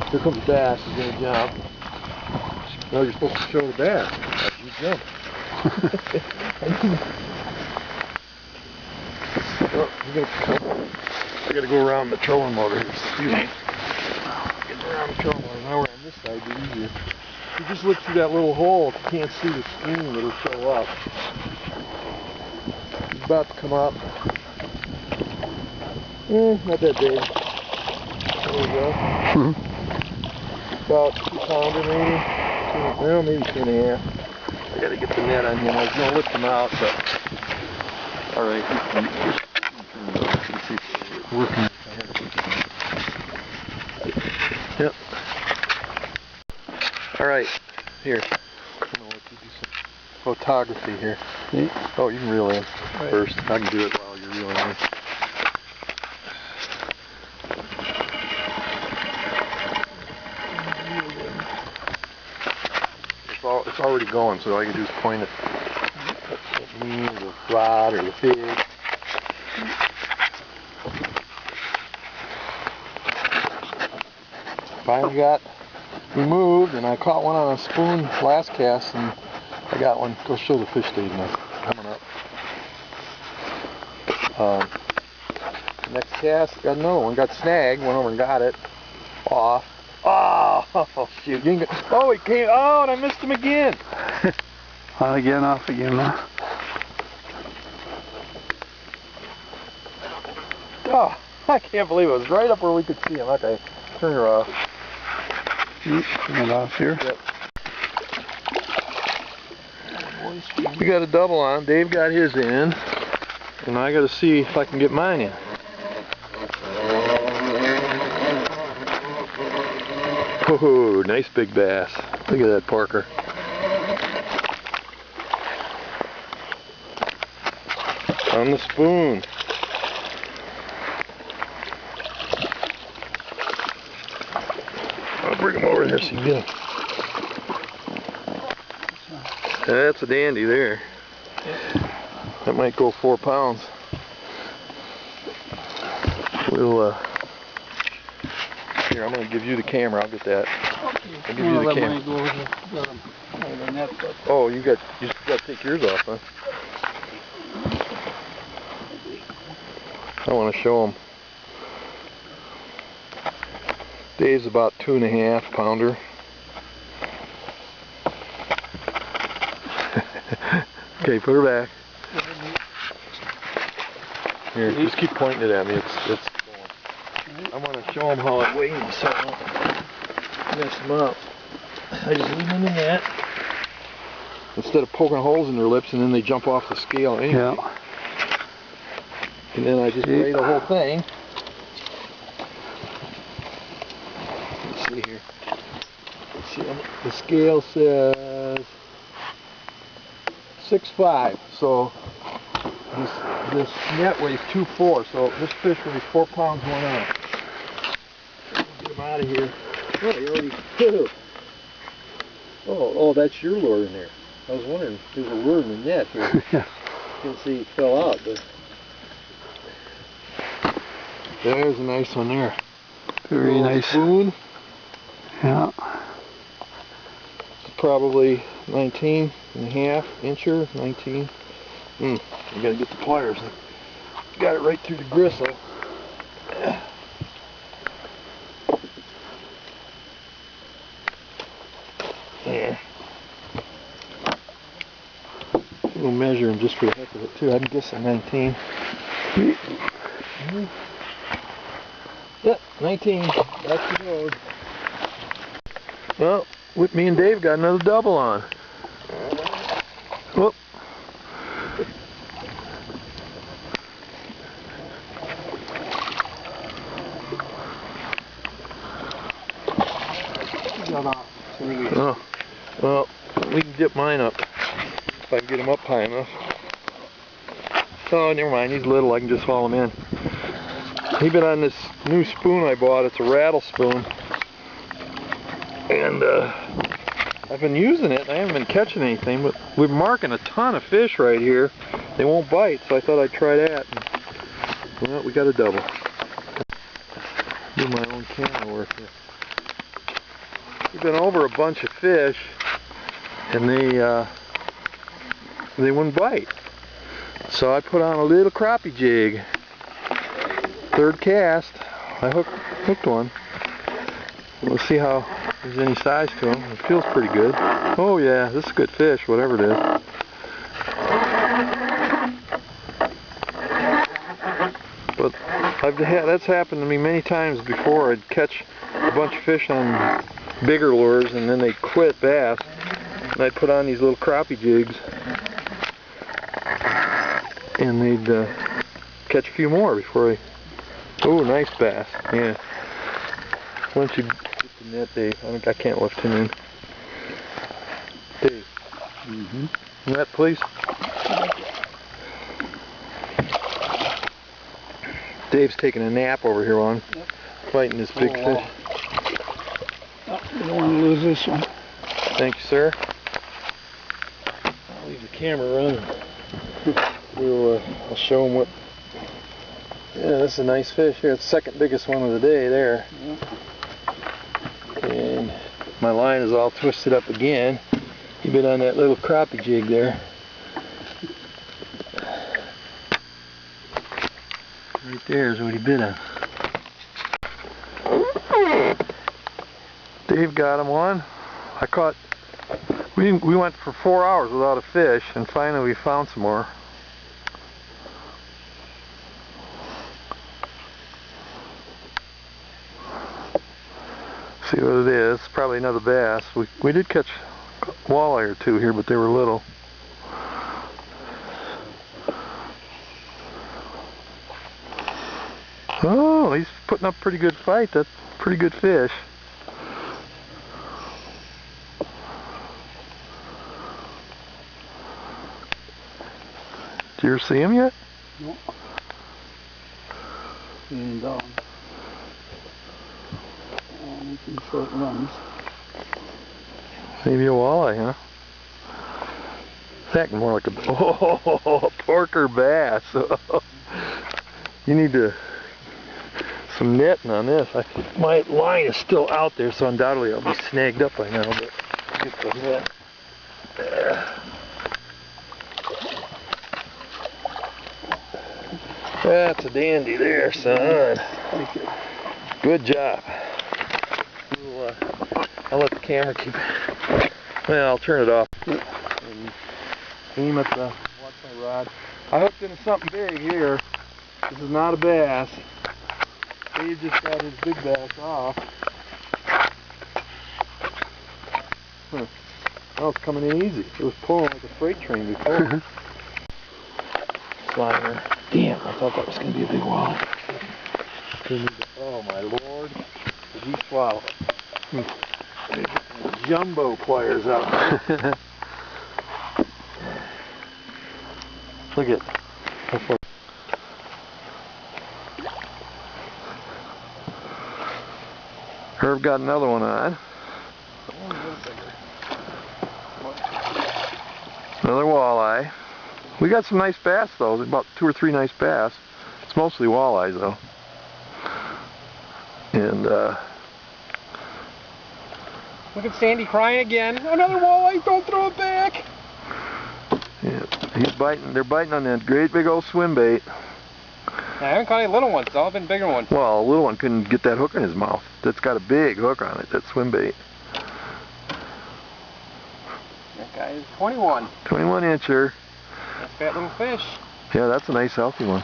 Here comes the bass. He's gonna jump. No, you're supposed to show the bass. You jump. Oh, I gotta go around the trolling motor here. Excuse me. Getting around the trolling motor. Now we're on this side, it'd be easier. You just look through that little hole. If you can't see the screen, it'll show up. He's about to come up. Not that big. There we go. About 2 pounder maybe. Well, maybe 2.5. I gotta get the net on him. I was gonna lift him out, but alright. Working. Yep. Alright. Here. I'm gonna let you do some photography here. Oh, you can reel in first. I can do it while you're reeling in. It's already going, so all I can do is point it at me, or the rod, or the fish. Finally got removed, and I caught one on a spoon last cast, and I got one. Go show the fish stage now. Coming up. Next cast, got another one. Got snagged. Went over and got it. Off. Oh, shoot. Oh, he came. Oh, and I missed him again. On again, off again. Oh, I can't believe it. It was right up where we could see him. Okay, turn her off. Turn it off here. Yep. We got a double on. Dave got his in. And I got to see if I can get mine in. Oh, nice big bass. Look at that, Parker. On the spoon. I'll bring him over here so you can get him. That's a dandy there. That might go 4 pounds. We'll, here, I'm going to give you the camera. I'll get that. I'll give you the camera. Oh, you just got to take yours off, huh? I want to show them. Dave's about 2.5 pounder. Okay, put her back. Here, just keep pointing it at me. It's going. I want to show them how it weighs, so I don't mess them up. I just leave them in the net instead of poking holes in their lips, and then they jump off the scale anyway. Yeah. And then I just weigh the whole thing. Let's see here. Let's see. The scale says 6.5. So this net weighs 2.4. So this fish will be 4 pounds 1 ounce. Get him out of here. Oh, they already. Oh, that's your lure in there. I was wondering if there's a lure in the net here. Yeah. Didn't see it fell out, but there's a nice one there. Very nice. Spoon. Yeah. It's probably 19.5 incher. 19. You gotta get the pliers. Got it right through the gristle. There. We'll measure him just for the heck of it too. I'm guessing 19. Yep, 19. That's the road. Well, with me and Dave got another double on. Whoop. Oh, well, we can dip mine up if I can get him up high enough. Oh, never mind. He's little. I can just haul him in. He's been on this new spoon I bought. It's a rattle spoon. And I've been using it. I haven't been catching anything, but we're marking a ton of fish right here. They won't bite, so I thought I'd try that. And, well, we got a double. Do my own camera work here. we've been over a bunch of fish, and they wouldn't bite. So I put on a little crappie jig. Third cast, I hooked one. We'll see how there's any size to him. It feels pretty good. Oh yeah, this is good fish, whatever it is. But that's happened to me many times before. I'd catch a bunch of fish on bigger lures and then they'd quit bass. And I'd put on these little crappie jigs and they'd catch a few more before I... Oh, nice bass. Yeah. Once you get the net, Dave, I can't lift him in. Dave. Net, please. Dave's taking a nap over here while I'm fighting this big fish. Oh, you don't want to lose this one. Thank you, sir. I'll leave the camera running. I'll show him what... Yeah, this is a nice fish here. It's the second biggest one of the day there. And my line is all twisted up again. He bit on that little crappie jig there. Right there is what he bit on. Dave got him one. I caught... We went for 4 hours without a fish, and finally we found some more. See what it is. Probably another bass. We did catch walleye or two here, but they were little. Oh, he's putting up a pretty good fight. That's a pretty good fish. Did you ever see him yet? No. And making short runs. Maybe a walleye, huh? It's acting more like a porker bass. You need some netting on this. My line is still out there, so undoubtedly I'll be snagged up by now. But get the net. That's a dandy there, son. Thank you. Good job. I'll let the camera keep... Well, I'll turn it off. And aim at the... Watch my rod. I hooked into something big here. This is not a bass. Dave just got his big bass off. Oh, it's coming in easy. It was pulling like a freight train before. Slimer. Damn, I thought that was going to be a big walleye. Oh my lord. Did he swallow it? Jumbo pliers out there. Look at how far. Herb got another one on. Another walleye. We got some nice bass though. There's about 2 or 3 nice bass. It's mostly walleyes though. And look at Sandy crying again. Another walleye, don't throw it back. Yeah, he's biting. They're biting on that great big old swim bait. I haven't caught any little ones. It's all been bigger ones. Well, a little one couldn't get that hook in his mouth. That's got a big hook on it. That swim bait. That guy is 21. 21 incher. That's a fat little fish. Yeah, that's a nice healthy one.